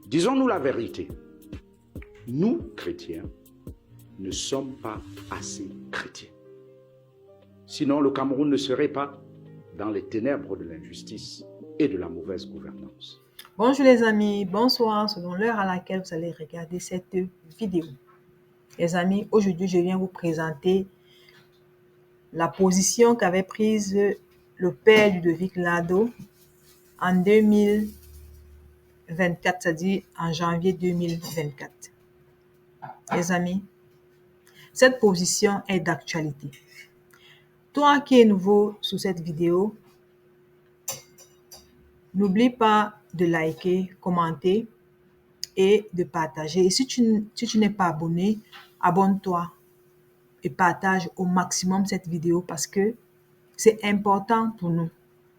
Disons-nous la vérité. Nous, chrétiens, ne sommes pas assez chrétiens. Sinon, le Cameroun ne serait pas dans les ténèbres de l'injustice et de la mauvaise gouvernance. Bonjour les amis, bonsoir selon l'heure à laquelle vous allez regarder cette vidéo. Les amis, aujourd'hui je viens vous présenter la position qu'avait prise le père Ludovic Lado en 2024, c'est-à-dire en janvier 2024. Les amis, cette position est d'actualité. Toi qui es nouveau sur cette vidéo, n'oublie pas de liker, commenter et de partager. Et si tu n'es pas abonné, abonne-toi et partage au maximum cette vidéo parce que c'est important pour nous.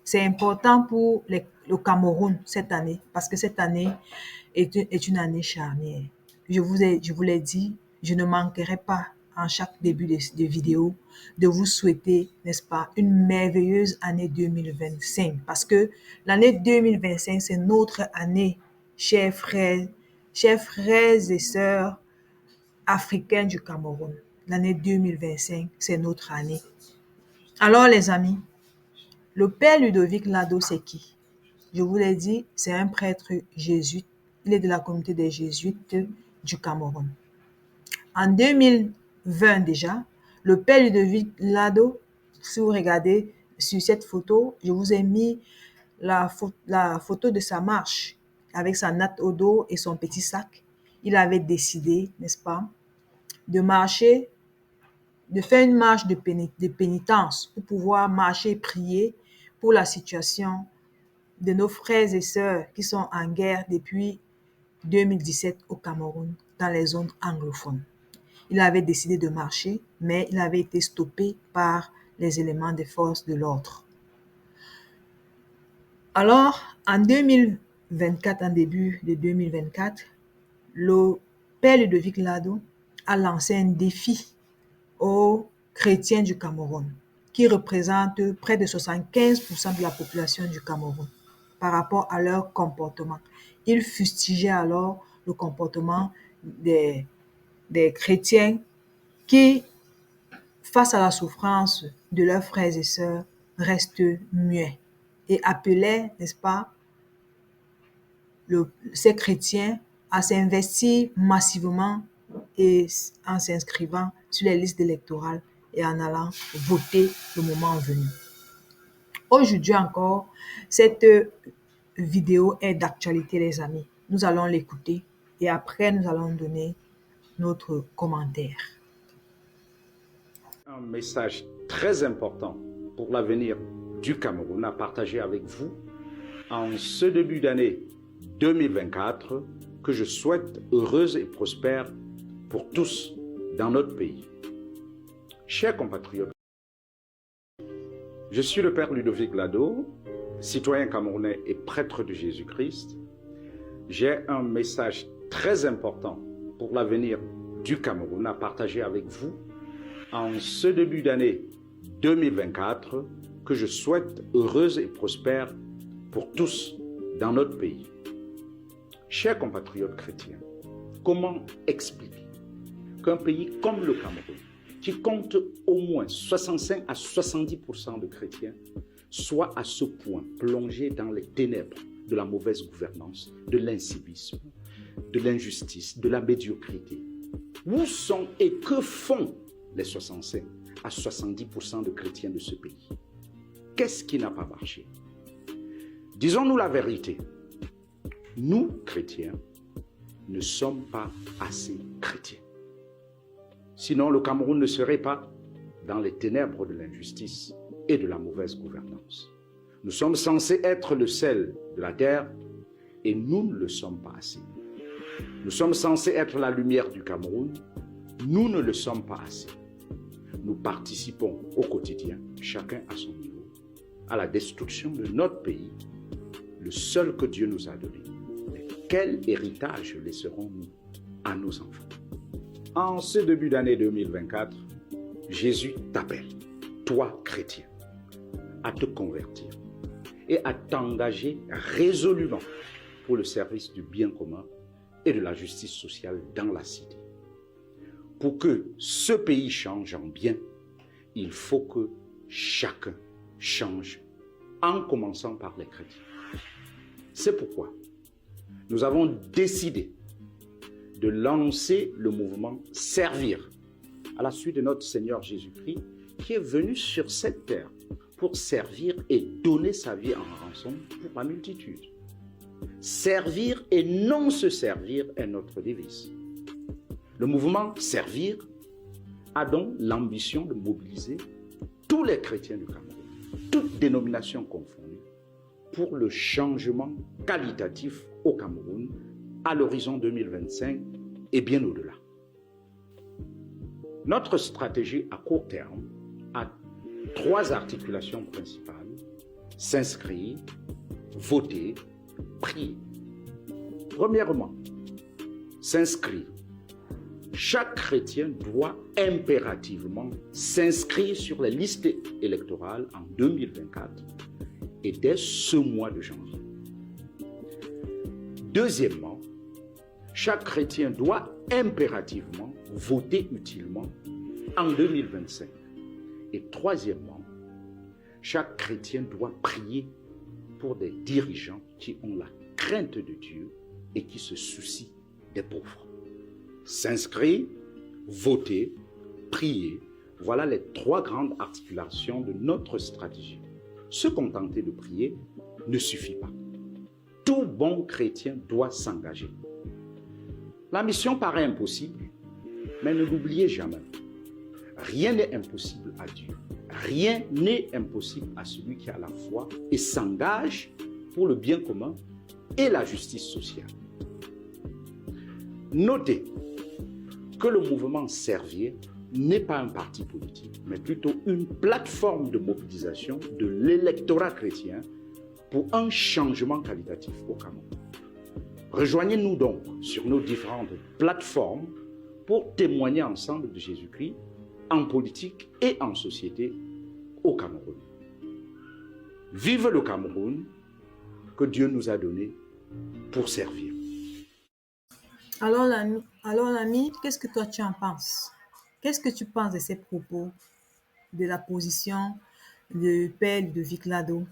C'est important pour le Cameroun cette année parce que cette année est une année charnière. Je vous l'ai dit, je ne manquerai pas en chaque début de vidéo de vous souhaiter, n'est-ce pas, une merveilleuse année 2025 parce que l'année 2025, c'est notre année, chers frères et sœurs africains du Cameroun. L'année 2025, c'est notre année. Alors les amis, le père Ludovic Lado, c'est qui? Je vous l'ai dit, c'est un prêtre jésuite. Il est de la communauté des jésuites du Cameroun. En 2020 déjà, le père Ludovic Lado, si vous regardez sur cette photo, je vous ai mis la photo de sa marche avec sa natte au dos et son petit sac. Il avait décidé, n'est-ce pas, de marcher, de faire une marche de pénitence pour pouvoir marcher et prier pour la situation de nos frères et sœurs qui sont en guerre depuis 2017 au Cameroun, dans les zones anglophones. Il avait décidé de marcher, mais il avait été stoppé par les éléments des forces de l'ordre. Alors, en 2024, en début de 2024, le père Ludovic Lado a lancé un défi aux chrétiens du Cameroun, qui représentent près de 75% de la population du Cameroun par rapport à leur comportement. Il fustigeait alors le comportement des chrétiens qui, face à la souffrance de leurs frères et sœurs, restent muets et appelait, n'est-ce pas, ces chrétiens à s'investir massivement et en s'inscrivant sur les listes électorales et en allant voter le moment venu. Aujourd'hui encore, cette vidéo est d'actualité, les amis. Nous allons l'écouter et après, nous allons donner notre commentaire. Un message très important pour l'avenir du Cameroun à partager avec vous en ce début d'année 2024 que je souhaite heureuse et prospère pour tous dans notre pays. Chers compatriotes, je suis le père Ludovic Lado, citoyen camerounais et prêtre de Jésus-Christ. J'ai un message très important pour l'avenir du Cameroun à partager avec vous en ce début d'année 2024 que je souhaite heureuse et prospère pour tous dans notre pays. Chers compatriotes chrétiens, comment expliquer qu'un pays comme le Cameroun, qui compte au moins 65 à 70% de chrétiens, soit à ce point plongé dans les ténèbres de la mauvaise gouvernance, de l'incivisme, de l'injustice, de la médiocrité? Où sont et que font les 65 à 70% de chrétiens de ce pays? Qu'est-ce qui n'a pas marché? Disons-nous la vérité. Nous, chrétiens, ne sommes pas assez chrétiens. Sinon, le Cameroun ne serait pas dans les ténèbres de l'injustice et de la mauvaise gouvernance. Nous sommes censés être le sel de la terre et nous ne le sommes pas assez. Nous sommes censés être la lumière du Cameroun, nous ne le sommes pas assez. Nous participons au quotidien, chacun à son niveau, à la destruction de notre pays, le seul que Dieu nous a donné. Mais quel héritage laisserons-nous à nos enfants? En ce début d'année 2024, Jésus t'appelle, toi chrétien, à te convertir et à t'engager résolument pour le service du bien commun et de la justice sociale dans la cité. Pour que ce pays change en bien, il faut que chacun change, en commençant par les chrétiens. C'est pourquoi nous avons décidé de lancer le mouvement Servir, à la suite de notre Seigneur Jésus-Christ, qui est venu sur cette terre pour servir et donner sa vie en rançon pour la multitude. Servir et non se servir est notre devise. Le mouvement Servir a donc l'ambition de mobiliser tous les chrétiens du Cameroun, toutes dénominations confondues, pour le changement qualitatif au Cameroun à l'horizon 2025 et bien au-delà. Notre stratégie à court terme a 3 articulations principales: s'inscrire, voter, prier. Premièrement, s'inscrire. Chaque chrétien doit impérativement s'inscrire sur les listes électorales en 2024 et dès ce mois de janvier. Deuxièmement, chaque chrétien doit impérativement voter utilement en 2025. Et troisièmement, chaque chrétien doit prier pour des dirigeants qui ont la crainte de Dieu et qui se soucient des pauvres. S'inscrire, voter, prier, voilà les 3 grandes articulations de notre stratégie. Se contenter de prier ne suffit pas. Tout bon chrétien doit s'engager. La mission paraît impossible, mais ne l'oubliez jamais. Rien n'est impossible à Dieu. Rien n'est impossible à celui qui a la foi et s'engage pour le bien commun et la justice sociale. Notez que le mouvement Servir n'est pas un parti politique, mais plutôt une plateforme de mobilisation de l'électorat chrétien pour un changement qualitatif au Cameroun. Rejoignez-nous donc sur nos différentes plateformes pour témoigner ensemble de Jésus-Christ en politique et en société au Cameroun. Vive le Cameroun que Dieu nous a donné pour servir. Alors l'ami, qu'est-ce que toi tu en penses? Qu'est-ce que tu penses de ces propos, de la position de Père Ludovic Lado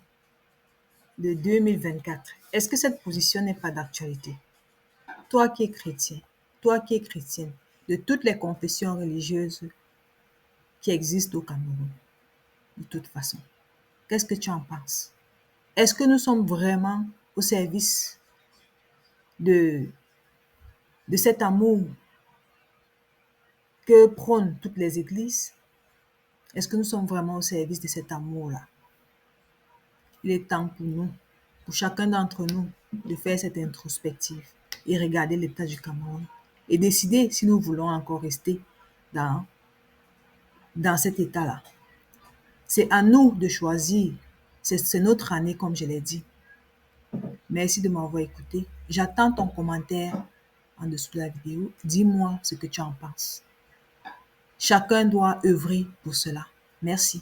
de 2024? Est-ce que cette position n'est pas d'actualité? Toi qui es chrétien, toi qui es chrétienne, de toutes les confessions religieuses qui existent au Cameroun, de toute façon, qu'est-ce que tu en penses? Est-ce que nous sommes vraiment au service de cet amour que prônent toutes les églises? Est-ce que nous sommes vraiment au service de cet amour-là? Il est temps pour nous, pour chacun d'entre nous, de faire cette introspective et regarder l'état du Cameroun et décider si nous voulons encore rester dans cet état-là. C'est à nous de choisir. C'est notre année, comme je l'ai dit. Merci de m'avoir écouté. J'attends ton commentaire en dessous de la vidéo. Dis-moi ce que tu en penses. Chacun doit œuvrer pour cela. Merci.